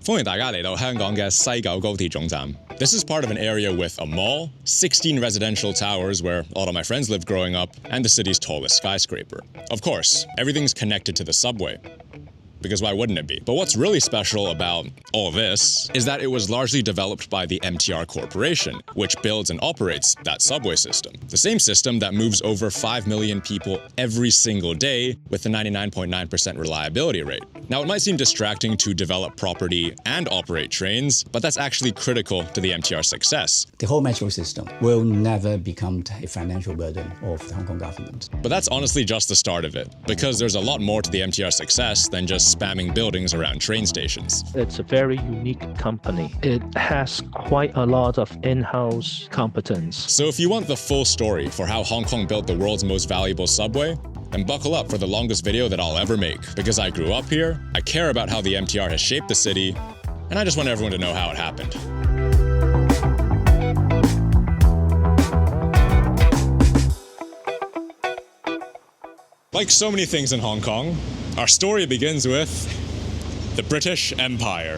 歡迎大家嚟到香港嘅西九高鐵總站。This is part of an area with a mall, 16 residential towers where a lot of my friends lived growing up, and the city's tallest skyscraper. Of course, everything's connected to the subway. Because why wouldn't it be? But what's really special about all this is that it was largely developed by the MTR Corporation, which builds and operates that subway system. The same system that moves over 5 million people every single day with a 99.9% reliability rate. Now, it might seem distracting to develop property and operate trains, but that's actually critical to the MTR's success. The whole metro system will never become a financial burden of the Hong Kong government. But that's honestly just the start of it, because there's a lot more to the MTR's success than just spamming buildings around train stations. It's a very unique company. It has quite a lot of in-house competence. So if you want the full story for how Hong Kong built the world's most valuable subway, then buckle up for the longest video that I'll ever make. Because I grew up here, I care about how the MTR has shaped the city, and I just want everyone to know how it happened. Like so many things in Hong Kong, our story begins with the British Empire.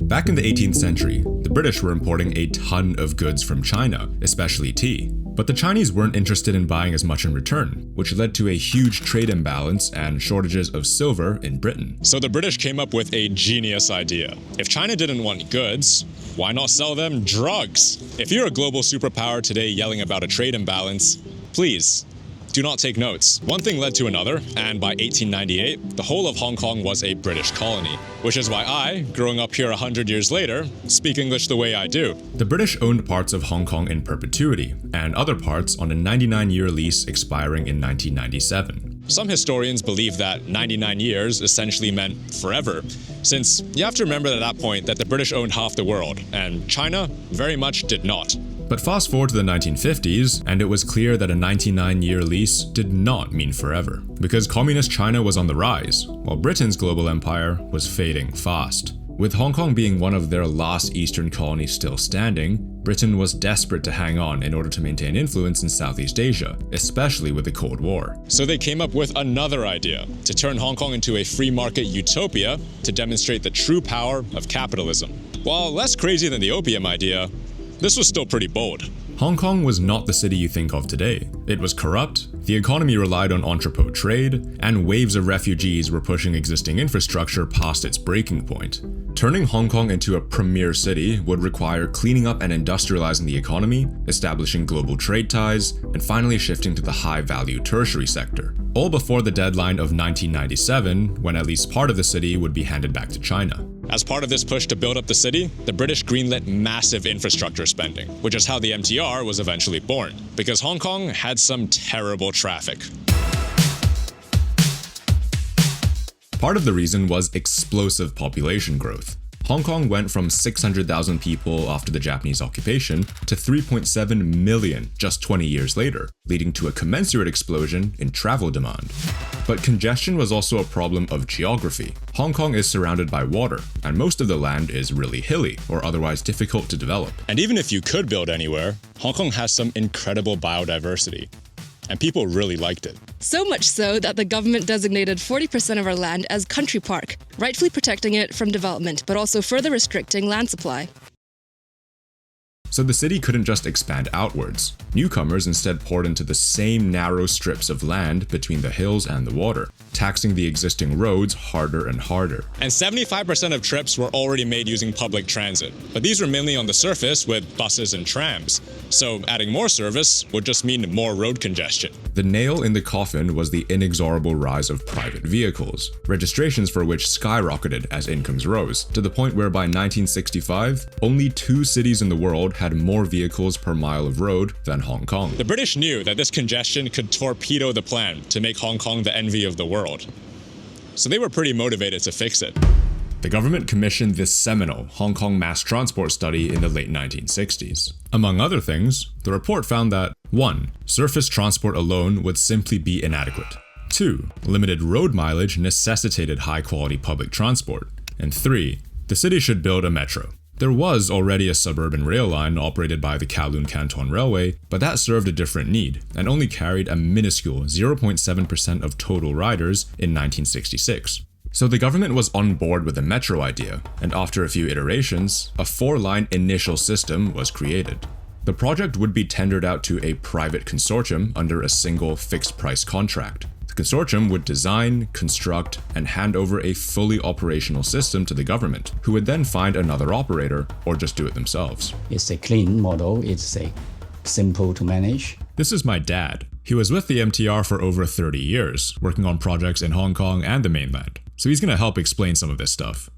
Back in the 18th century, the British were importing a ton of goods from China, especially tea. But the Chinese weren't interested in buying as much in return, which led to a huge trade imbalance and shortages of silver in Britain. So the British came up with a genius idea. If China didn't want goods, why not sell them drugs? If you're a global superpower today yelling about a trade imbalance, please, do not take notes. One thing led to another, and by 1898, the whole of Hong Kong was a British colony, which is why I, growing up here 100 years later, speak English the way I do. The British owned parts of Hong Kong in perpetuity, and other parts on a 99-year lease expiring in 1997. Some historians believe that 99 years essentially meant forever, since you have to remember at that point that the British owned half the world, and China very much did not. But fast forward to the 1950s, and it was clear that a 99-year lease did not mean forever, because communist China was on the rise, while Britain's global empire was fading fast. With Hong Kong being one of their last eastern colonies still standing, Britain was desperate to hang on in order to maintain influence in Southeast Asia, especially with the Cold War. So they came up with another idea, to turn Hong Kong into a free market utopia to demonstrate the true power of capitalism. While less crazy than the opium idea, this was still pretty bold. Hong Kong was not the city you think of today. It was corrupt, the economy relied on entrepot trade, and waves of refugees were pushing existing infrastructure past its breaking point. Turning Hong Kong into a premier city would require cleaning up and industrializing the economy, establishing global trade ties, and finally shifting to the high-value tertiary sector. All before the deadline of 1997, when at least part of the city would be handed back to China. As part of this push to build up the city, the British greenlit massive infrastructure spending, which is how the MTR was eventually born, because Hong Kong had some terrible traffic. Part of the reason was explosive population growth. Hong Kong went from 600,000 people after the Japanese occupation to 3.7 million just 20 years later, leading to a commensurate explosion in travel demand. But congestion was also a problem of geography. Hong Kong is surrounded by water, and most of the land is really hilly or otherwise difficult to develop. And even if you could build anywhere, Hong Kong has some incredible biodiversity. And people really liked it. So much so that the government designated 40% of our land as country park, rightfully protecting it from development, but also further restricting land supply. So the city couldn't just expand outwards. Newcomers instead poured into the same narrow strips of land between the hills and the water, taxing the existing roads harder and harder. And 75% of trips were already made using public transit, but these were mainly on the surface with buses and trams. So adding more service would just mean more road congestion. The nail in the coffin was the inexorable rise of private vehicles, registrations for which skyrocketed as incomes rose, to the point where by 1965, only 2 cities in the world had more vehicles per mile of road than Hong Kong. The British knew that this congestion could torpedo the plan to make Hong Kong the envy of the world. So they were pretty motivated to fix it. The government commissioned this seminal Hong Kong mass transport study in the late 1960s. Among other things, the report found that 1. Surface transport alone would simply be inadequate. 2. Limited road mileage necessitated high-quality public transport. And 3. The city should build a metro. There was already a suburban rail line operated by the Kowloon Canton Railway, but that served a different need and only carried a minuscule 0.7% of total riders in 1966. So the government was on board with the metro idea, and after a few iterations, a 4-line initial system was created. The project would be tendered out to a private consortium under a single fixed-price contract. The consortium would design, construct, and hand over a fully operational system to the government, who would then find another operator or just do it themselves. It's a clean model. It's a simple to manage. This is my dad. He was with the MTR for over 30 years, working on projects in Hong Kong and the mainland. So he's going to help explain some of this stuff.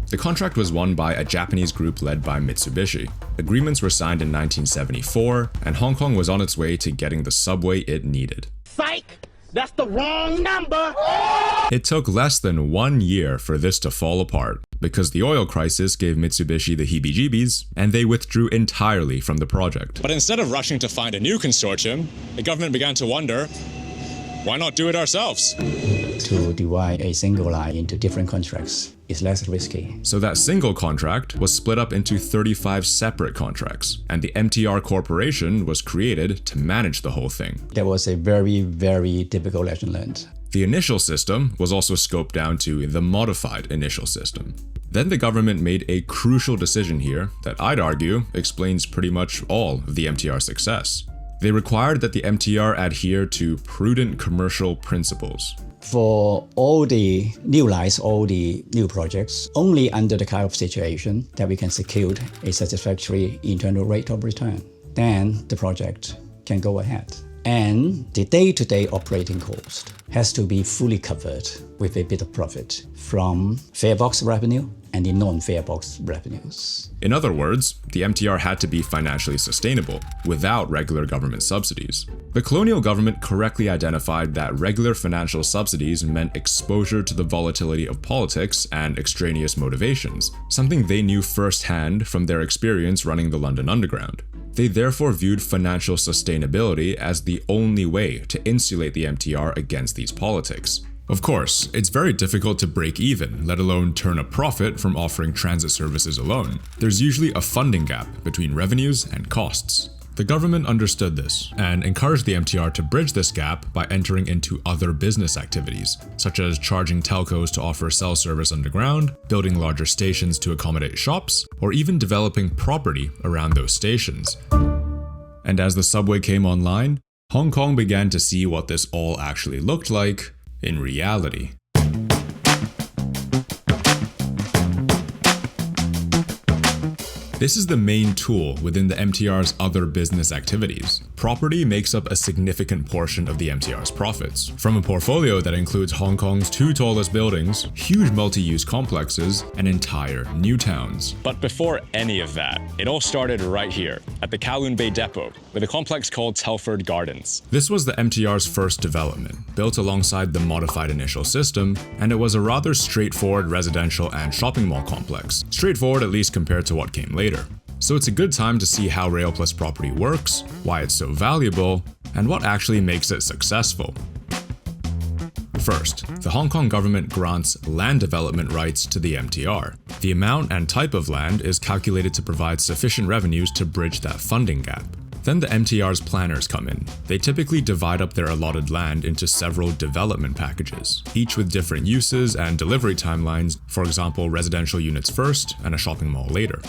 The contract was won by a Japanese group led by Mitsubishi. Agreements were signed in 1974, and Hong Kong was on its way to getting the subway it needed. Psych! That's the wrong number! It took less than 1 year for this to fall apart, because the oil crisis gave Mitsubishi the heebie-jeebies, and they withdrew entirely from the project. But instead of rushing to find a new consortium, the government began to wonder, why not do it ourselves? To divide a single line into different contracts is less risky. So that single contract was split up into 35 separate contracts, and the MTR Corporation was created to manage the whole thing. That was a very, very difficult lesson learned. The initial system was also scoped down to the modified initial system. Then the government made a crucial decision here that I'd argue explains pretty much all of the MTR success. They required that the MTR adhere to prudent commercial principles. For all the new lines, all the new projects, only under the kind of situation that we can secure a satisfactory internal rate of return, then the project can go ahead. And the day-to-day operating cost has to be fully covered with a bit of profit from fare box revenue and the non-fare box revenues. In other words, the MTR had to be financially sustainable without regular government subsidies. The colonial government correctly identified that regular financial subsidies meant exposure to the volatility of politics and extraneous motivations, something they knew firsthand from their experience running the London Underground. They therefore viewed financial sustainability as the only way to insulate the MTR against these politics. Of course, it's very difficult to break even, let alone turn a profit from offering transit services alone. There's usually a funding gap between revenues and costs. The government understood this and encouraged the MTR to bridge this gap by entering into other business activities, such as charging telcos to offer cell service underground, building larger stations to accommodate shops, or even developing property around those stations. And as the subway came online, Hong Kong began to see what this all actually looked like in reality. This is the main tool within the MTR's other business activities. Property makes up a significant portion of the MTR's profits, from a portfolio that includes Hong Kong's 2 tallest buildings, huge multi-use complexes, and entire new towns. But before any of that, it all started right here, at the Kowloon Bay Depot, with a complex called Telford Gardens. This was the MTR's first development, built alongside the modified initial system, and it was a rather straightforward residential and shopping mall complex. Straightforward at least compared to what came later. So it's a good time to see how Rail Plus Property works, why it's so valuable, and what actually makes it successful. First, the Hong Kong government grants land development rights to the MTR. The amount and type of land is calculated to provide sufficient revenues to bridge that funding gap. Then the MTR's planners come in. They typically divide up their allotted land into several development packages, each with different uses and delivery timelines, for example, residential units first and a shopping mall later.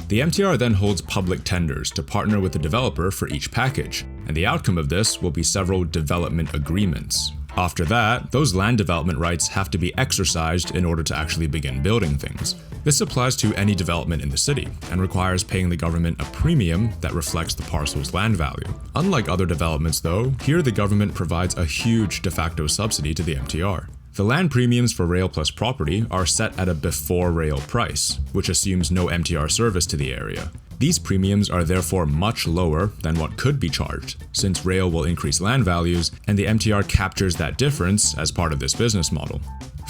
The MTR then holds public tenders to partner with the developer for each package, and the outcome of this will be several development agreements. After that, those land development rights have to be exercised in order to actually begin building things. This applies to any development in the city and requires paying the government a premium that reflects the parcel's land value. Unlike other developments though, here the government provides a huge de facto subsidy to the MTR. The land premiums for Rail Plus Property are set at a before rail price, which assumes no MTR service to the area. These premiums are therefore much lower than what could be charged, since rail will increase land values and the MTR captures that difference as part of this business model.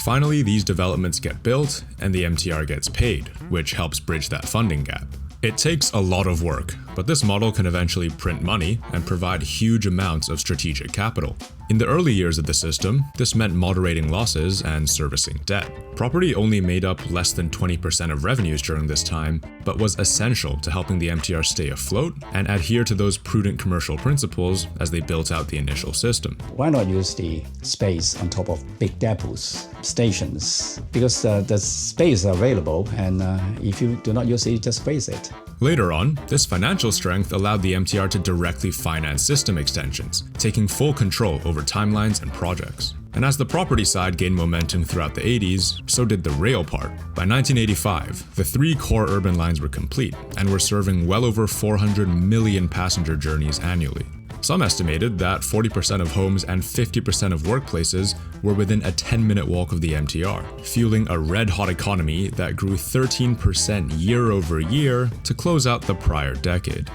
Finally, these developments get built and the MTR gets paid, which helps bridge that funding gap. It takes a lot of work, but this model can eventually print money and provide huge amounts of strategic capital. In the early years of the system, this meant moderating losses and servicing debt. Property only made up less than 20% of revenues during this time, but was essential to helping the MTR stay afloat and adhere to those prudent commercial principles as they built out the initial system. Why not use the space on top of big depots, stations? Because the space is available, and if you do not use it, just waste it. Later on, this financial strength allowed the MTR to directly finance system extensions, taking full control over timelines and projects. And as the property side gained momentum throughout the 80s, so did the rail part. By 1985, the 3 core urban lines were complete and were serving well over 400 million passenger journeys annually. Some estimated that 40% of homes and 50% of workplaces were within a 10-minute walk of the MTR, fueling a red-hot economy that grew 13% year over year to close out the prior decade.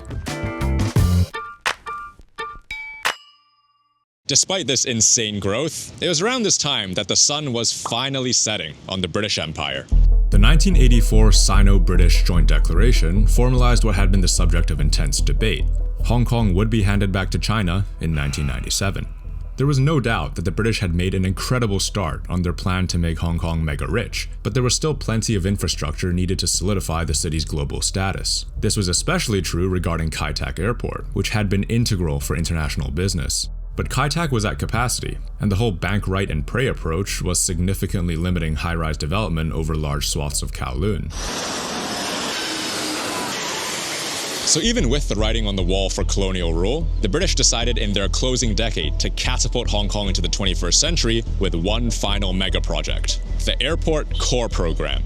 Despite this insane growth, it was around this time that the sun was finally setting on the British Empire. The 1984 Sino-British Joint Declaration formalized what had been the subject of intense debate. Hong Kong would be handed back to China in 1997. There was no doubt that the British had made an incredible start on their plan to make Hong Kong mega-rich, but there was still plenty of infrastructure needed to solidify the city's global status. This was especially true regarding Kai Tak Airport, which had been integral for international business. But Kai Tak was at capacity, and the whole bank right and pray approach was significantly limiting high-rise development over large swaths of Kowloon. So even with the writing on the wall for colonial rule, the British decided in their closing decade to catapult Hong Kong into the 21st century with one final mega project, the Airport Core Program.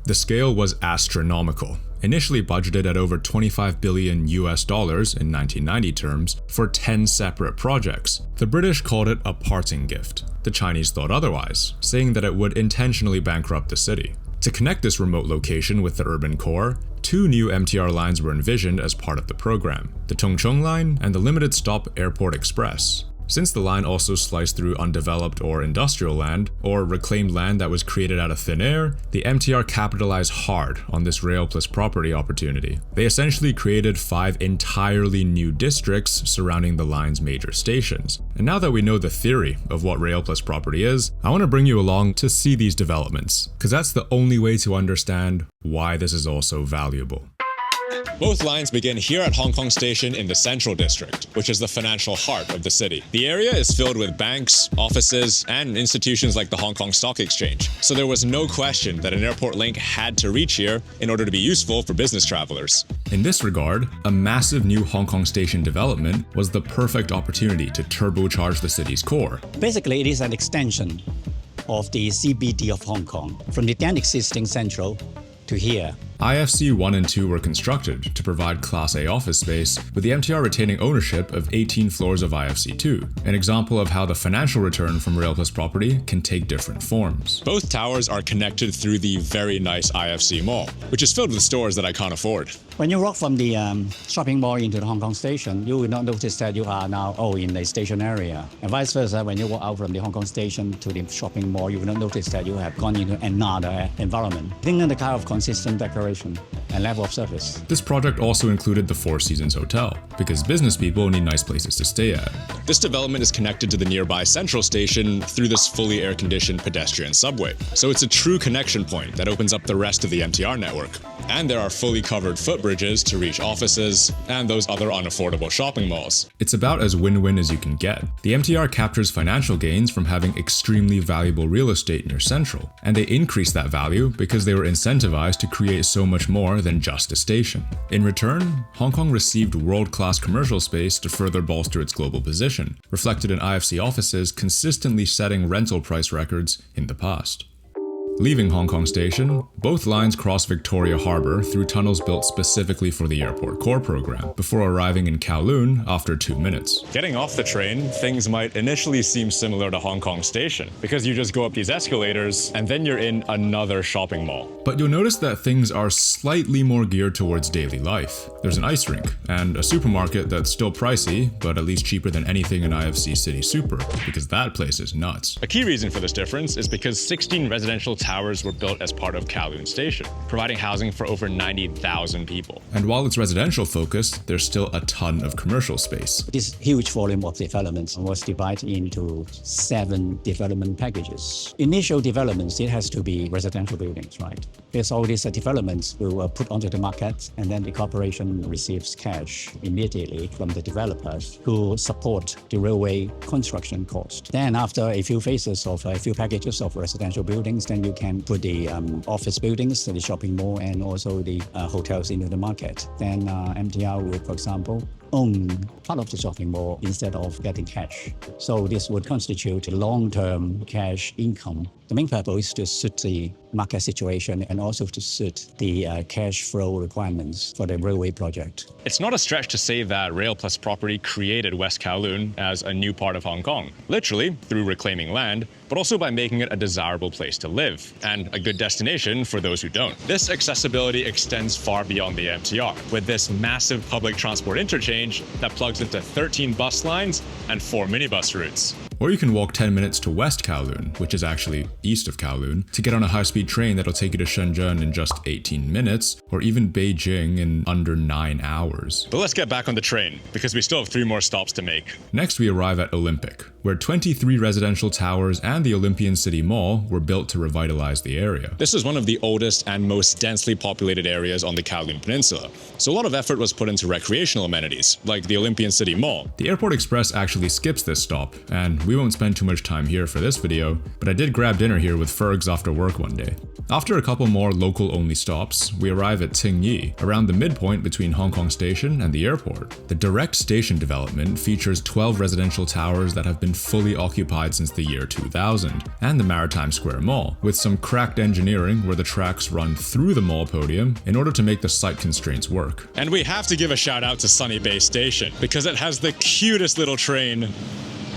The scale was astronomical. Initially budgeted at over $25 billion in 1990 terms for 10 separate projects. The British called it a parting gift. The Chinese thought otherwise, saying that it would intentionally bankrupt the city. To connect this remote location with the urban core, 2 new MTR lines were envisioned as part of the program, the Tung Chung Line and the limited stop Airport Express. Since the line also sliced through undeveloped or industrial land, or reclaimed land that was created out of thin air, the MTR capitalized hard on this rail plus property opportunity. They essentially created 5 entirely new districts surrounding the line's major stations. And now that we know the theory of what rail plus property is, I want to bring you along to see these developments, because that's the only way to understand why this is also valuable. Both lines begin here at Hong Kong Station in the Central District, which is the financial heart of the city. The area is filled with banks, offices, and institutions like the Hong Kong Stock Exchange, so there was no question that an airport link had to reach here in order to be useful for business travelers. In this regard, a massive new Hong Kong Station development was the perfect opportunity to turbocharge the city's core. Basically, it is an extension of the CBD of Hong Kong, from the then existing Central to here. IFC 1 and 2 were constructed to provide Class A office space, with the MTR retaining ownership of 18 floors of IFC 2, an example of how the financial return from rail plus property can take different forms. Both towers are connected through the very nice IFC mall, which is filled with stores that I can't afford. When you walk from the shopping mall into the Hong Kong Station, you will not notice that you are now in the station area. And vice versa, when you walk out from the Hong Kong Station to the shopping mall, you will not notice that you have gone into another environment. I think the kind of consistent decoration and level of service. This project also included the Four Seasons Hotel, because business people need nice places to stay at. This development is connected to the nearby Central Station through this fully air-conditioned pedestrian subway. So it's a true connection point that opens up the rest of the MTR network. And there are fully covered footbridges to reach offices and those other unaffordable shopping malls. It's about as win-win as you can get. The MTR captures financial gains from having extremely valuable real estate near Central, and they increase that value because they were incentivized to create so much more than just a station. In return, Hong Kong received world-class commercial space to further bolster its global position, reflected in IFC offices consistently setting rental price records in the past. Leaving Hong Kong Station, both lines cross Victoria Harbour through tunnels built specifically for the Airport Core program, before arriving in Kowloon after 2 minutes. Getting off the train, things might initially seem similar to Hong Kong Station, because you just go up these escalators, and then you're in another shopping mall. But you'll notice that things are slightly more geared towards daily life. There's an ice rink, and a supermarket that's still pricey, but at least cheaper than anything in IFC City Super, because that place is nuts. A key reason for this difference is because 16 residential towers were built as part of Kowloon Station, providing housing for over 90,000 people. And while it's residential focused, there's still a ton of commercial space. This huge volume of developments was divided into 7 development packages. Initial developments, it has to be residential buildings, right? Because all these developments will put onto the market, and then the corporation receives cash immediately from the developers who support the railway construction cost. Then after a few phases of a few packages of residential buildings, then you can put the office buildings, the shopping mall, and also the hotels into the market. Then MTR would, for example, own part of the shopping mall instead of getting cash. So this would constitute a long-term cash income. The main purpose is to suit the market situation and also to suit the cash flow requirements for the railway project. It's not a stretch to say that Rail Plus Property created West Kowloon as a new part of Hong Kong, literally through reclaiming land, but also by making it a desirable place to live and a good destination for those who don't. This accessibility extends far beyond the MTR, with this massive public transport interchange that plugs into 13 bus lines and 4 minibus routes. Or you can walk 10 minutes to West Kowloon, which is actually east of Kowloon, to get on a high-speed train that'll take you to Shenzhen in just 18 minutes, or even Beijing in under 9 hours. But let's get back on the train, because we still have 3 more stops to make. Next, we arrive at Olympic, where 23 residential towers and the Olympian City Mall were built to revitalize the area. This is one of the oldest and most densely populated areas on the Kowloon Peninsula, so a lot of effort was put into recreational amenities, like the Olympian City Mall. The Airport Express actually skips this stop, and we won't spend too much time here for this video, but I did grab dinner here with Fergs after work one day. After a couple more local-only stops, we arrive at Tsingyi, around the midpoint between Hong Kong Station and the airport. The direct station development features 12 residential towers that have been fully occupied since the year 2000, and the Maritime Square Mall, with some cracked engineering where the tracks run through the mall podium in order to make the site constraints work. And we have to give a shout out to Sunny Bay Station, because it has the cutest little train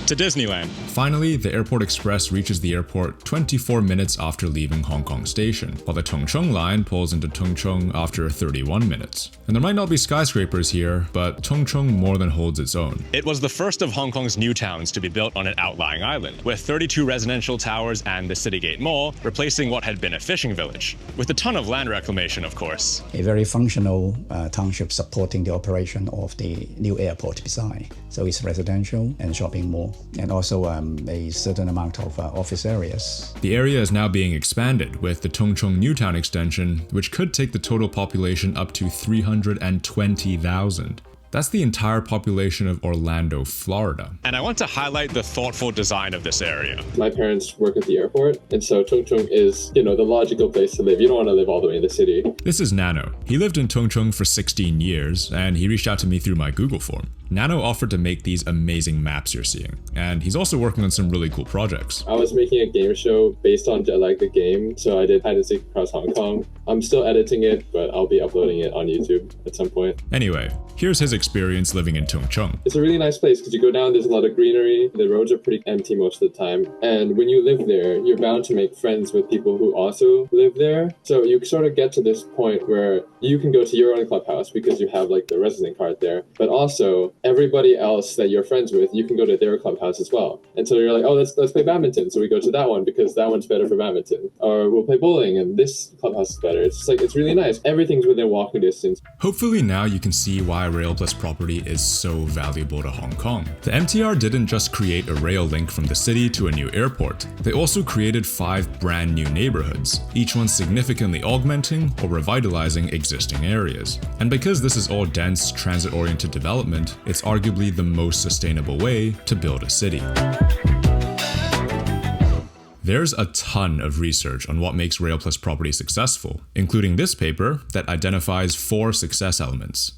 to Disneyland. Finally, the Airport Express reaches the airport 24 minutes after leaving Hong Kong Station, while the Tung Chung line pulls into Tung Chung after 31 minutes. And there might not be skyscrapers here, but Tung Chung more than holds its own. It was the first of Hong Kong's new towns to be built on an outlying island, with 32 residential towers and the Citygate Mall replacing what had been a fishing village, with a ton of land reclamation, of course. A very functional township supporting the operation of the new airport beside. So it's residential and shopping mall, and also a certain amount of office areas. The area is now being expanded with the Tung Chung Newtown extension, which could take the total population up to 320,000. That's the entire population of Orlando, Florida. And I want to highlight the thoughtful design of this area. My parents work at the airport, and so Tung Chung is, the logical place to live. You don't want to live all the way in the city. This is Nano. He lived in Tung Chung for 16 years, and he reached out to me through my Google form. Nano offered to make these amazing maps you're seeing, and he's also working on some really cool projects. I was making a game show based on Jet Lag the game, so I did hide and seek across Hong Kong. I'm still editing it, but I'll be uploading it on YouTube at some point. Anyway, here's his experience living in Tung Chung. It's a really nice place because you go down, there's a lot of greenery, the roads are pretty empty most of the time, and when you live there, you're bound to make friends with people who also live there. So you sort of get to this point where you can go to your own clubhouse because you have like the resident card there, but also everybody else that you're friends with, you can go to their clubhouse as well. And so you're like, oh, let's play badminton. So we go to that one because that one's better for badminton. Or we'll play bowling and this clubhouse is better. It's just like, it's really nice. Everything's within walking distance. Hopefully now you can see why Rail Plus Property is so valuable to Hong Kong. The MTR didn't just create a rail link from the city to a new airport. They also created 5 brand new neighborhoods, each one significantly augmenting or revitalizing existing areas. And because this is all dense, transit-oriented development, it's arguably the most sustainable way to build a city. There's a ton of research on what makes Rail Plus Property successful, including this paper that identifies 4 success elements.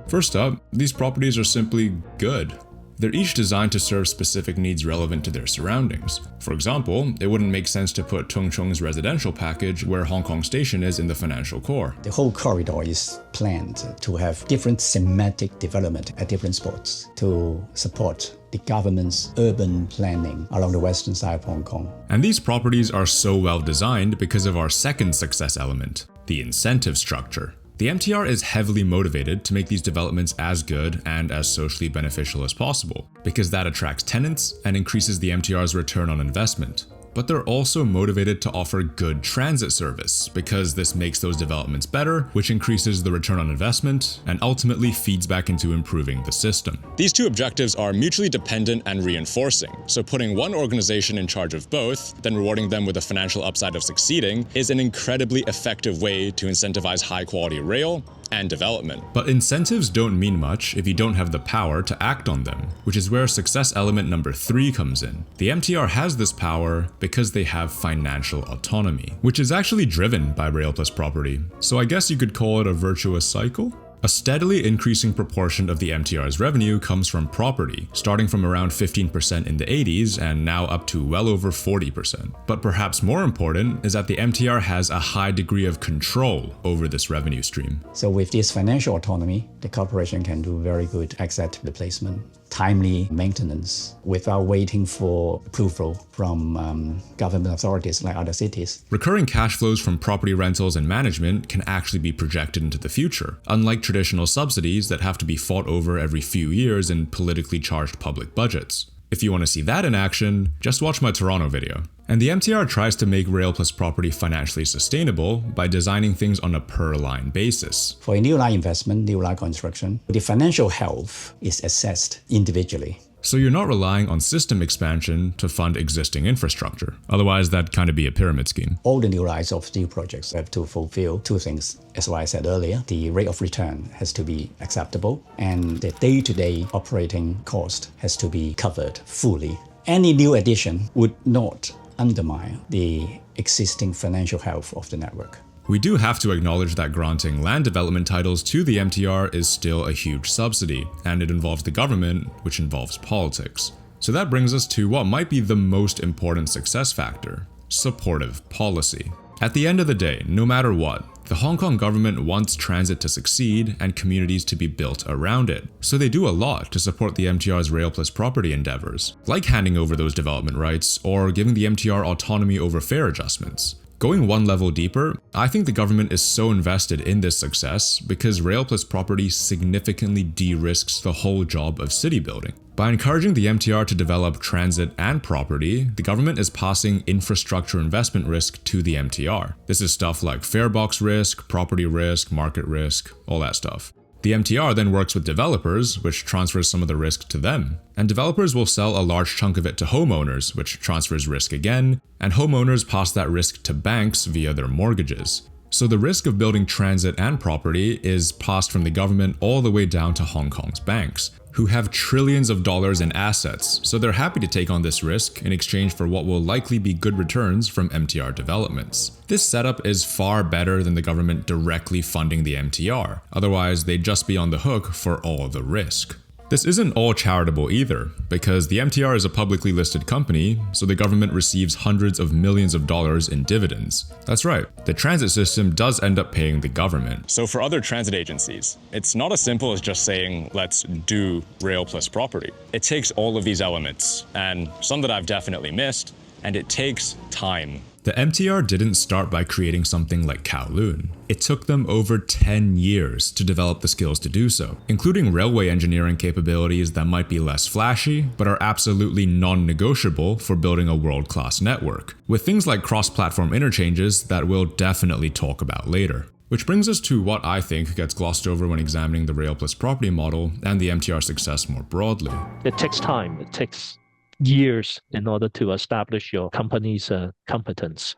First up, these properties are simply good. They're each designed to serve specific needs relevant to their surroundings. For example, it wouldn't make sense to put Tung Chung's residential package where Hong Kong Station is in the financial core. The whole corridor is planned to have different thematic development at different spots to support the government's urban planning along the western side of Hong Kong. And these properties are so well designed because of our second success element, the incentive structure. The MTR is heavily motivated to make these developments as good and as socially beneficial as possible, because that attracts tenants and increases the MTR's return on investment. but they're also motivated to offer good transit service because this makes those developments better, which increases the return on investment and ultimately feeds back into improving the system. These two objectives are mutually dependent and reinforcing, so putting one organization in charge of both, then rewarding them with the financial upside of succeeding, is an incredibly effective way to incentivize high-quality rail and development. But incentives don't mean much if you don't have the power to act on them, which is where success element number 3 comes in. The MTR has this power because they have financial autonomy, which is actually driven by rail plus property. So I guess you could call it a virtuous cycle? A steadily increasing proportion of the MTR's revenue comes from property, starting from around 15% in the 80s and now up to well over 40%. But perhaps more important is that the MTR has a high degree of control over this revenue stream. So with this financial autonomy, the corporation can do very good asset replacement, timely maintenance without waiting for approval from government authorities like other cities. Recurring cash flows from property rentals and management can actually be projected into the future, unlike traditional subsidies that have to be fought over every few years in politically charged public budgets. If you want to see that in action, just watch my Toronto video. And the MTR tries to make rail plus property financially sustainable by designing things on a per-line basis. For a new line investment, new line construction, the financial health is assessed individually. So you're not relying on system expansion to fund existing infrastructure. Otherwise, that'd kind of be a pyramid scheme. All the new lines of steel projects have to fulfill two things. As I said earlier, the rate of return has to be acceptable, and the day-to-day operating cost has to be covered fully. Any new addition would not undermine the existing financial health of the network. We do have to acknowledge that granting land development titles to the MTR is still a huge subsidy, and it involves the government, which involves politics. So that brings us to what might be the most important success factor: supportive policy. At the end of the day, no matter what, the Hong Kong government wants transit to succeed and communities to be built around it. So they do a lot to support the MTR's rail plus property endeavors, like handing over those development rights or giving the MTR autonomy over fare adjustments. Going one level deeper, I think the government is so invested in this success because rail plus property significantly de-risks the whole job of city building. By encouraging the MTR to develop transit and property, the government is passing infrastructure investment risk to the MTR. This is stuff like fare box risk, property risk, market risk, all that stuff. The MTR then works with developers, which transfers some of the risk to them. And developers will sell a large chunk of it to homeowners, which transfers risk again, and homeowners pass that risk to banks via their mortgages. So the risk of building transit and property is passed from the government all the way down to Hong Kong's banks, who have trillions of dollars in assets, so they're happy to take on this risk in exchange for what will likely be good returns from MTR developments. This setup is far better than the government directly funding the MTR, otherwise they'd just be on the hook for all the risk. This isn't all charitable either, because the MTR is a publicly listed company, so the government receives hundreds of millions of dollars in dividends. That's right, the transit system does end up paying the government. So for other transit agencies, it's not as simple as just saying, let's do rail plus property. It takes all of these elements, and some that I've definitely missed, and it takes time. The MTR didn't start by creating something like Kowloon. It took them over 10 years to develop the skills to do so, including railway engineering capabilities that might be less flashy, but are absolutely non-negotiable for building a world-class network, with things like cross-platform interchanges that we'll definitely talk about later. Which brings us to what I think gets glossed over when examining the rail plus property model and the MTR success more broadly. It takes time. It takes years in order to establish your company's competence.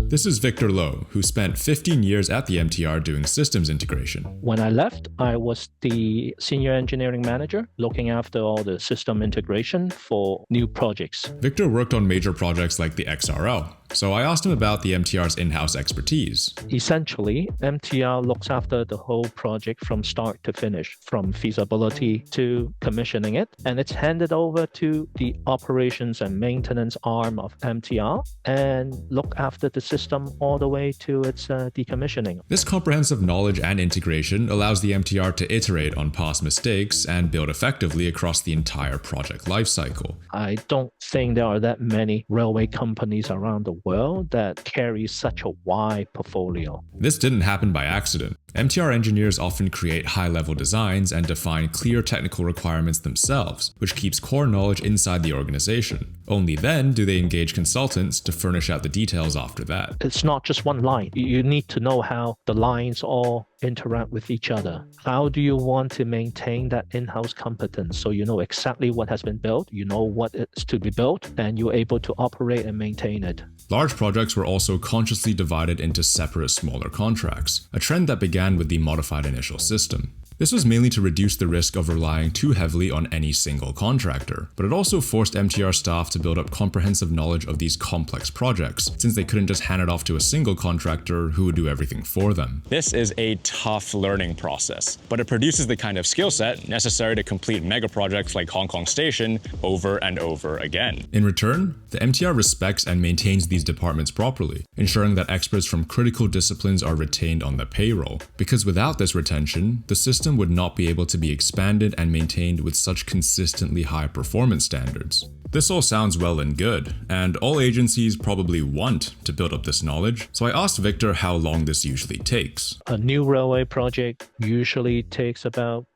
This is Victor Loh, who spent 15 years at the MTR doing systems integration. When I left, I was the senior engineering manager looking after all the system integration for new projects. Victor worked on major projects like the XRL, so I asked him about the MTR's in-house expertise. Essentially, MTR looks after the whole project from start to finish, from feasibility to commissioning it, and it's handed over to the operations and maintenance arm of MTR and look after the system all the way to its decommissioning. This comprehensive knowledge and integration allows the MTR to iterate on past mistakes and build effectively across the entire project lifecycle. I don't think there are that many railway companies around the the world that carries such a wide portfolio. This didn't happen by accident. MTR engineers often create high-level designs and define clear technical requirements themselves, which keeps core knowledge inside the organization. Only then do they engage consultants to furnish out the details after that. It's not just one line. You need to know how the lines all interact with each other. How do you want to maintain that in-house competence so you know exactly what has been built, you know what is to be built, and you're able to operate and maintain it. Large projects were also consciously divided into separate smaller contracts, a trend that began with the modified initial system. This was mainly to reduce the risk of relying too heavily on any single contractor, but it also forced MTR staff to build up comprehensive knowledge of these complex projects, since they couldn't just hand it off to a single contractor who would do everything for them. This is a tough learning process, but it produces the kind of skill set necessary to complete mega projects like Hong Kong Station over and over again. In return, the MTR respects and maintains these departments properly, ensuring that experts from critical disciplines are retained on the payroll, because without this retention, the system would not be able to be expanded and maintained with such consistently high performance standards. This all sounds well and good, and all agencies probably want to build up this knowledge, so I asked Victor how long this usually takes. A new railway project usually takes about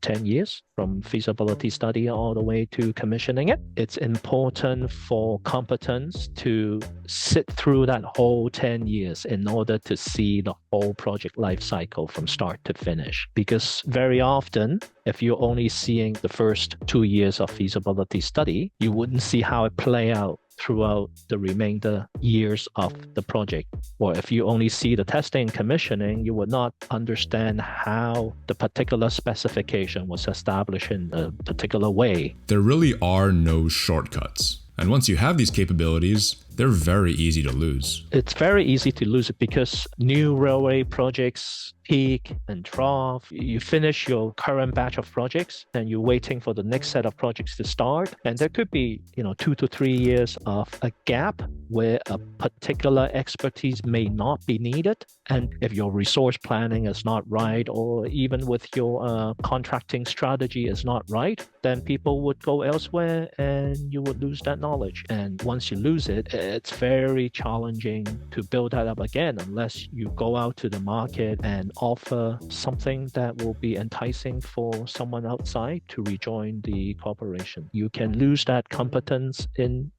10 years from feasibility study all the way to commissioning it. It's important for competence to sit through that whole 10 years in order to see the whole project life cycle from start to finish. Because very often, if you're only seeing the first 2 years of feasibility study, you wouldn't see how it play out throughout the remainder years of the project. Or if you only see the testing and commissioning, you would not understand how the particular specification was established in a particular way. There really are no shortcuts. And once you have these capabilities, they're very easy to lose. It's very easy to lose it because new railway projects peak and trough. You finish your current batch of projects and you're waiting for the next set of projects to start. And there could be, 2 to 3 years of a gap where a particular expertise may not be needed. And if your resource planning is not right, or even with your contracting strategy is not right, then people would go elsewhere and you would lose that knowledge. And once you lose it, it's very challenging to build that up again unless you go out to the market and offer something that will be enticing for someone outside to rejoin the corporation. You can lose that competence in,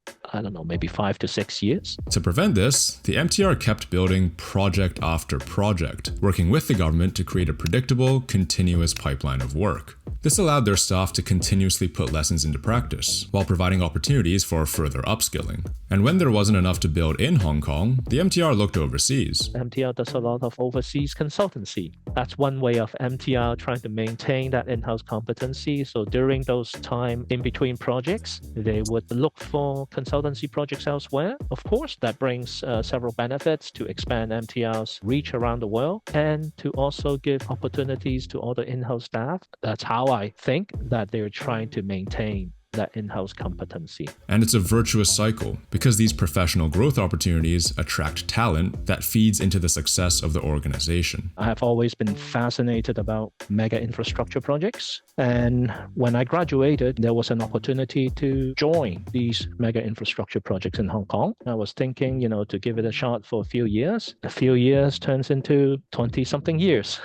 maybe 5 to 6 years. To prevent this, the MTR kept building project after project, working with the government to create a predictable, continuous pipeline of work. This allowed their staff to continuously put lessons into practice, while providing opportunities for further upskilling. And when there wasn't enough to build in Hong Kong, the MTR looked overseas. MTR does a lot of overseas consultancy. That's one way of MTR trying to maintain that in-house competency. So during those time in between projects, they would look for consultancy projects elsewhere. Of course, that brings several benefits to expand MTR's reach around the world and to also give opportunities to other in-house staff. That's how I think that they're trying to maintain that in-house competency. And it's a virtuous cycle, because these professional growth opportunities attract talent that feeds into the success of the organization. I have always been fascinated about mega infrastructure projects. And when I graduated, there was an opportunity to join these mega infrastructure projects in Hong Kong. I was thinking, to give it a shot for a few years. A few years turns into 20-something years.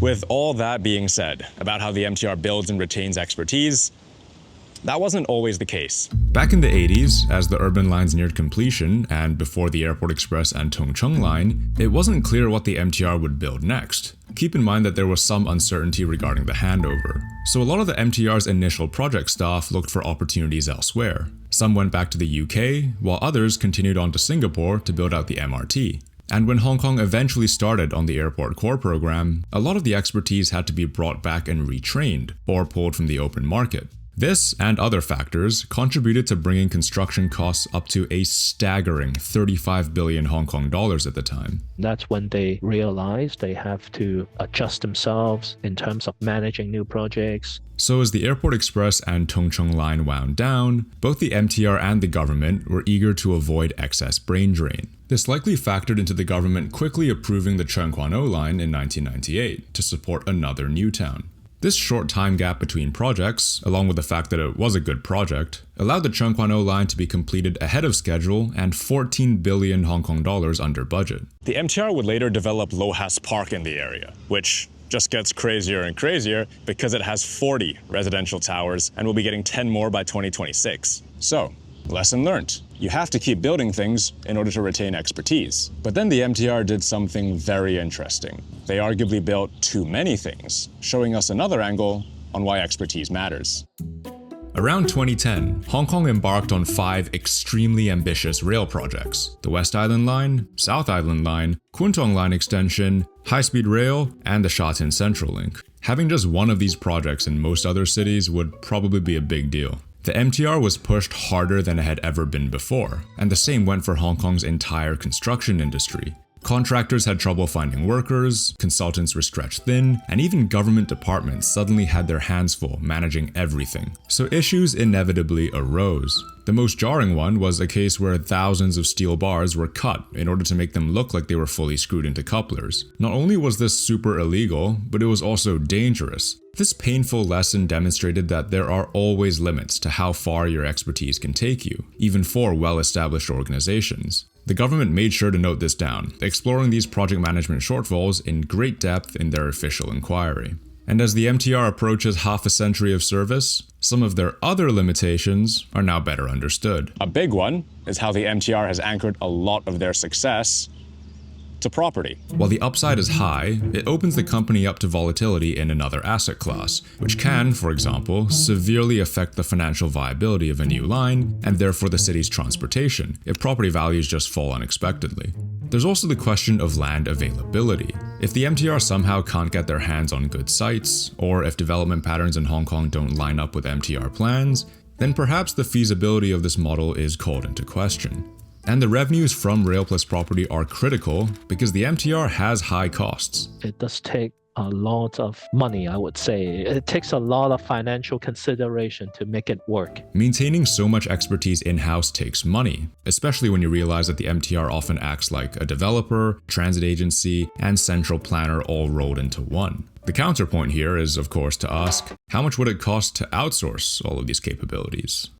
With all that being said about how the MTR builds and retains expertise, that wasn't always the case. Back in the 80s, as the urban lines neared completion, and before the Airport Express and Tung Chung line, it wasn't clear what the MTR would build next. Keep in mind that there was some uncertainty regarding the handover. So a lot of the MTR's initial project staff looked for opportunities elsewhere. Some went back to the UK, while others continued on to Singapore to build out the MRT. And when Hong Kong eventually started on the Airport Core program, a lot of the expertise had to be brought back and retrained, or pulled from the open market. This and other factors contributed to bringing construction costs up to a staggering 35 billion Hong Kong dollars at the time. That's when they realized they have to adjust themselves in terms of managing new projects. So as the Airport Express and Tung Chung line wound down, both the MTR and the government were eager to avoid excess brain drain. This likely factored into the government quickly approving the Cheung Kwan O line in 1998 to support another new town. This short time gap between projects, along with the fact that it was a good project, allowed the Chengquan-O line to be completed ahead of schedule and 14 billion Hong Kong dollars under budget. The MTR would later develop Lohas Park in the area, which just gets crazier and crazier because it has 40 residential towers and will be getting 10 more by 2026. So, lesson learned. You have to keep building things in order to retain expertise. But then the MTR did something very interesting. They arguably built too many things, showing us another angle on why expertise matters. Around 2010, Hong Kong embarked on 5 extremely ambitious rail projects: the West Island Line, South Island Line, Kwun Tong Line Extension, High-Speed Rail, and the Sha Tin Central Link. Having just one of these projects in most other cities would probably be a big deal. The MTR was pushed harder than it had ever been before, and the same went for Hong Kong's entire construction industry. Contractors had trouble finding workers, consultants were stretched thin, and even government departments suddenly had their hands full managing everything. So issues inevitably arose. The most jarring one was a case where thousands of steel bars were cut in order to make them look like they were fully screwed into couplers. Not only was this super illegal, but it was also dangerous. This painful lesson demonstrated that there are always limits to how far your expertise can take you, even for well-established organizations. The government made sure to note this down, exploring these project management shortfalls in great depth in their official inquiry. And as the MTR approaches half a century of service, some of their other limitations are now better understood. A big one is how the MTR has anchored a lot of their success to property. While the upside is high, it opens the company up to volatility in another asset class, which can, for example, severely affect the financial viability of a new line, and therefore the city's transportation, if property values just fall unexpectedly. There's also the question of land availability. If the MTR somehow can't get their hands on good sites, or if development patterns in Hong Kong don't line up with MTR plans, then perhaps the feasibility of this model is called into question. And the revenues from Rail Plus property are critical because the MTR has high costs. It does take a lot of money, I would say. It takes a lot of financial consideration to make it work. Maintaining so much expertise in-house takes money, especially when you realize that the MTR often acts like a developer, transit agency, and central planner all rolled into one. The counterpoint here is, of course, to ask, how much would it cost to outsource all of these capabilities?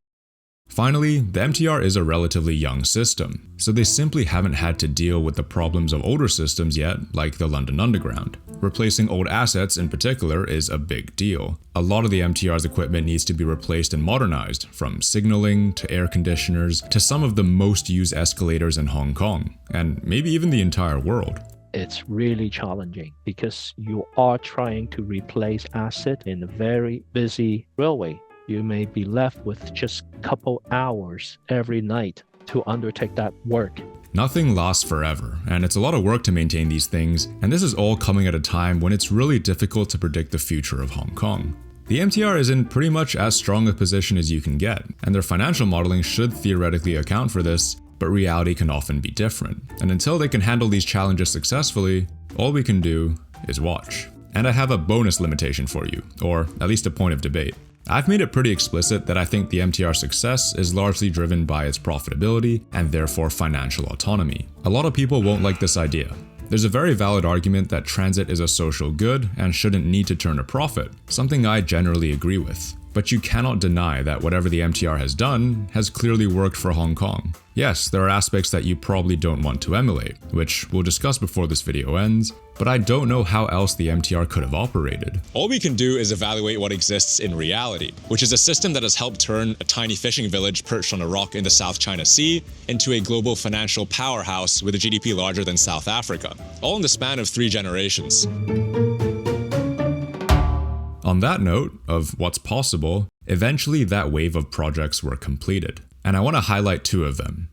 Finally, the MTR is a relatively young system, so they simply haven't had to deal with the problems of older systems yet, like the London Underground. Replacing old assets in particular is a big deal. A lot of the MTR's equipment needs to be replaced and modernized, from signaling to air conditioners to some of the most used escalators in Hong Kong, and maybe even the entire world. It's really challenging because you are trying to replace asset in a very busy railway. You may be left with just a couple hours every night to undertake that work. Nothing lasts forever, and it's a lot of work to maintain these things, and this is all coming at a time when it's really difficult to predict the future of Hong Kong. The MTR is in pretty much as strong a position as you can get, and their financial modeling should theoretically account for this, but reality can often be different. And until they can handle these challenges successfully, all we can do is watch. And I have a bonus limitation for you, or at least a point of debate. I've made it pretty explicit that I think the MTR's success is largely driven by its profitability and therefore financial autonomy. A lot of people won't like this idea. There's a very valid argument that transit is a social good and shouldn't need to turn a profit, something I generally agree with. But you cannot deny that whatever the MTR has done has clearly worked for Hong Kong. Yes, there are aspects that you probably don't want to emulate, which we'll discuss before this video ends, but I don't know how else the MTR could have operated. All we can do is evaluate what exists in reality, which is a system that has helped turn a tiny fishing village perched on a rock in the South China Sea into a global financial powerhouse with a GDP larger than South Africa, all in the span of 3 generations. On that note of what's possible, eventually that wave of projects were completed, and I want to highlight 2 of them.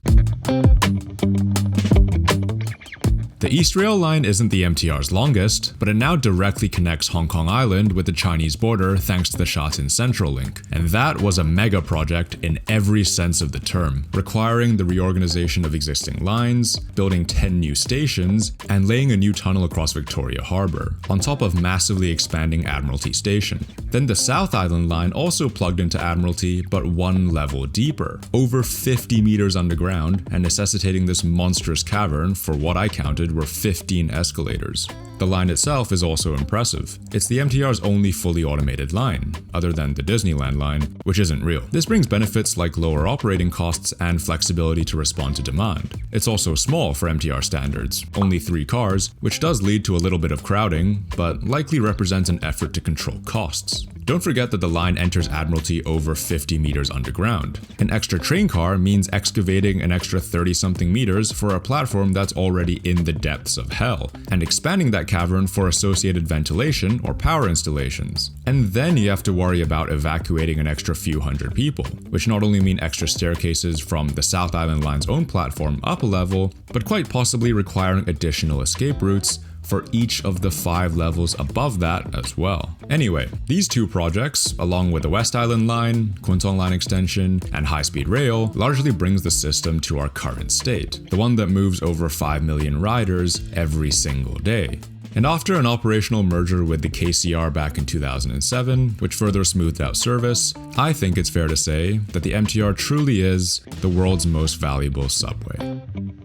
The East Rail Line isn't the MTR's longest, but it now directly connects Hong Kong Island with the Chinese border thanks to the Sha Tin Central Link. And that was a mega project in every sense of the term, requiring the reorganization of existing lines, building 10 new stations, and laying a new tunnel across Victoria Harbour, on top of massively expanding Admiralty Station. Then the South Island Line also plugged into Admiralty, but 1 level deeper, over 50 meters underground, and necessitating this monstrous cavern for what I counted were 15 escalators. The line itself is also impressive. It's the MTR's only fully automated line, other than the Disneyland line, which isn't real. This brings benefits like lower operating costs and flexibility to respond to demand. It's also small for MTR standards, only 3 cars, which does lead to a little bit of crowding, but likely represents an effort to control costs. Don't forget that the line enters Admiralty over 50 meters underground. An extra train car means excavating an extra 30-something meters for a platform that's already in the depths of hell, and expanding that cavern for associated ventilation or power installations. And then you have to worry about evacuating an extra few hundred people, which not only mean extra staircases from the South Island Line's own platform up a level, but quite possibly requiring additional escape routes for each of the 5 levels above that as well. Anyway, these 2 projects, along with the West Island Line, Kwun Tong Line Extension, and high-speed rail, largely brings the system to our current state, the one that moves over 5 million riders every single day. And after an operational merger with the KCR back in 2007, which further smoothed out service, I think it's fair to say that the MTR truly is the world's most valuable subway.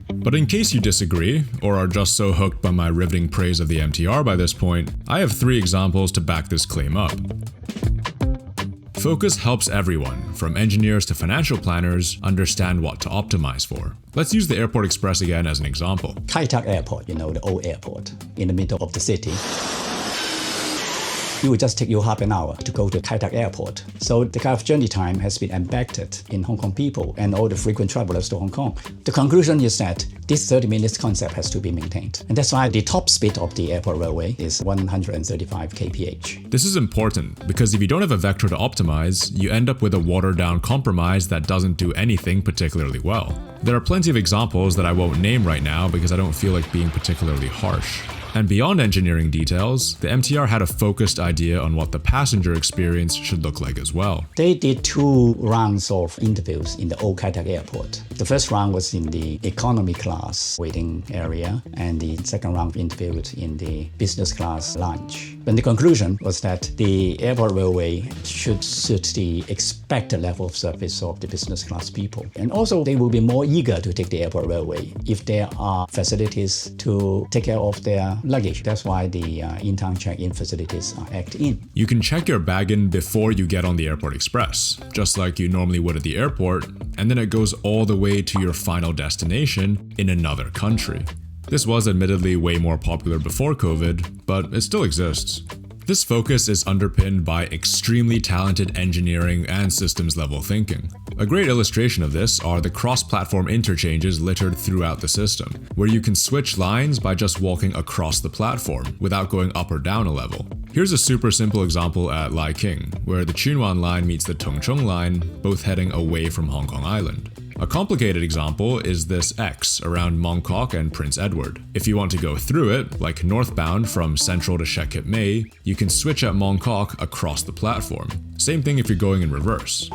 But in case you disagree, or are just so hooked by my riveting praise of the MTR by this point, I have 3 examples to back this claim up. Focus helps everyone, from engineers to financial planners, understand what to optimize for. Let's use the Airport Express again as an example. Kai Tak Airport, the old airport in the middle of the city. It will just take you half an hour to go to Kai Tak Airport. So the kind of journey time has been embedded in Hong Kong people and all the frequent travelers to Hong Kong. The conclusion is that this 30 minutes concept has to be maintained. And that's why the top speed of the airport railway is 135 kph. This is important because if you don't have a vector to optimize, you end up with a watered-down compromise that doesn't do anything particularly well. There are plenty of examples that I won't name right now because I don't feel like being particularly harsh. And beyond engineering details, the MTR had a focused idea on what the passenger experience should look like as well. They did 2 rounds of interviews in the old Kai Tak Airport. The first round was in the economy class waiting area, and the second round interviewed in the business class lounge. And the conclusion was that the airport railway should suit the expected level of service of the business class people. And also, they will be more eager to take the airport railway if there are facilities to take care of their luggage. That's why the in-town check-in facilities are added in. You can check your bag in before you get on the Airport Express, just like you normally would at the airport, and then it goes all the way to your final destination in another country. This was admittedly way more popular before COVID, but it still exists. This focus is underpinned by extremely talented engineering and systems level thinking. A great illustration of this are the cross-platform interchanges littered throughout the system, where you can switch lines by just walking across the platform without going up or down a level. Here's a super simple example at Lai King, where the Chun Wan line meets the Tung Chung line, both heading away from Hong Kong Island. A complicated example is this X around Mong Kok and Prince Edward. If you want to go through it, like northbound from Central to Shek Kip Mei, you can switch at Mong Kok across the platform. Same thing if you're going in reverse.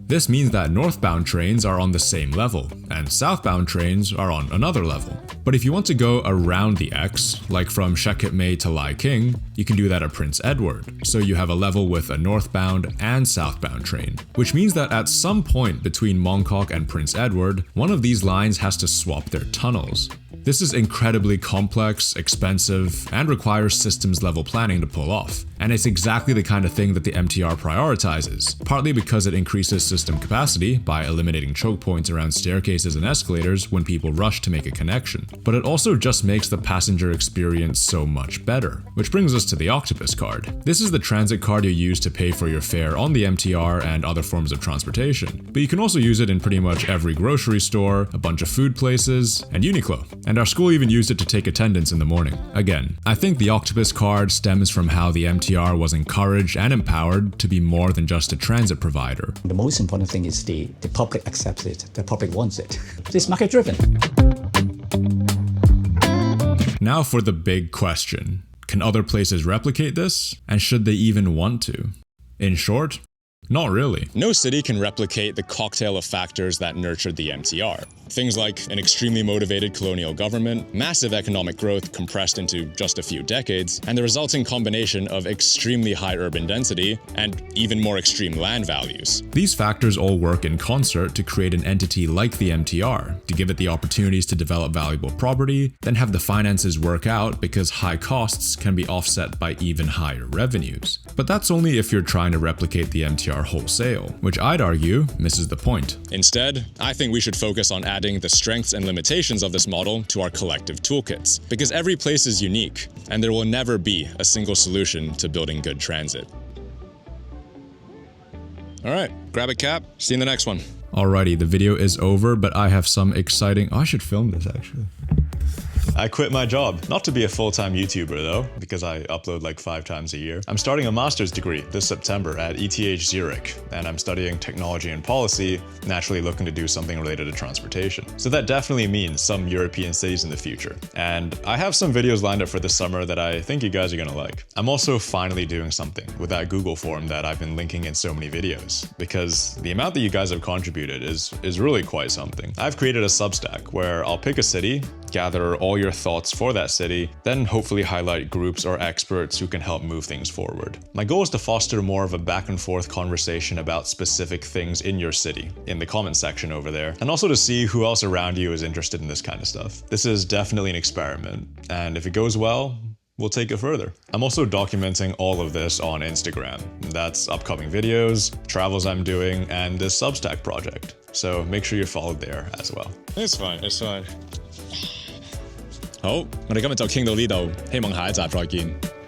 This means that northbound trains are on the same level, and southbound trains are on another level. But if you want to go around the X, like from Shek Kip Mei to Lai King, you can do that at Prince Edward, so you have a level with a northbound and southbound train. Which means that at some point between Mong Kok and Prince Edward, one of these lines has to swap their tunnels. This is incredibly complex, expensive, and requires systems-level planning to pull off. And it's exactly the kind of thing that the MTR prioritizes, partly because it increases system capacity by eliminating choke points around staircases and escalators when people rush to make a connection. But it also just makes the passenger experience so much better. Which brings us to the Octopus card. This is the transit card you use to pay for your fare on the MTR and other forms of transportation. But you can also use it in pretty much every grocery store, a bunch of food places, and Uniqlo. And our school even used it to take attendance in the morning. Again, I think the Octopus card stems from how the MTR was encouraged and empowered to be more than just a transit provider. The most important thing is the public accepts it, the public wants it. It's market driven. Now for the big question. Can other places replicate this? And should they even want to? In short, Not really. No city can replicate the cocktail of factors that nurtured the MTR. Things like an extremely motivated colonial government, massive economic growth compressed into just a few decades, and the resulting combination of extremely high urban density and even more extreme land values. These factors all work in concert to create an entity like the MTR, to give it the opportunities to develop valuable property, then have the finances work out because high costs can be offset by even higher revenues. But that's only if you're trying to replicate the MTR wholesale, which I'd argue misses the point. Instead, I think we should focus on adding the strengths and limitations of this model to our collective toolkits, because every place is unique, and there will never be a single solution to building good transit. Alright, grab a cap, see you in the next one. Alrighty, the video is over, but I have some exciting... Oh, I should film this actually. I quit my job. Not to be a full-time YouTuber though, because I upload like 5 times a year. I'm starting a master's degree this September at ETH Zurich, and I'm studying technology and policy, naturally looking to do something related to transportation. So that definitely means some European cities in the future. And I have some videos lined up for this summer that I think you guys are gonna like. I'm also finally doing something with that Google form that I've been linking in so many videos, because the amount that you guys have contributed is really quite something. I've created a Substack where I'll pick a city, gather all your thoughts for that city, then hopefully highlight groups or experts who can help move things forward. My goal is to foster more of a back and forth conversation about specific things in your city, in the comment section over there, and also to see who else around you is interested in this kind of stuff. This is definitely an experiment, and if it goes well, we'll take it further. I'm also documenting all of this on Instagram. That's upcoming videos, travels I'm doing, and this Substack project. So make sure you're followed there as well. It's fine, it's fine. 好，我哋今日就傾到呢度，希望下一集再見。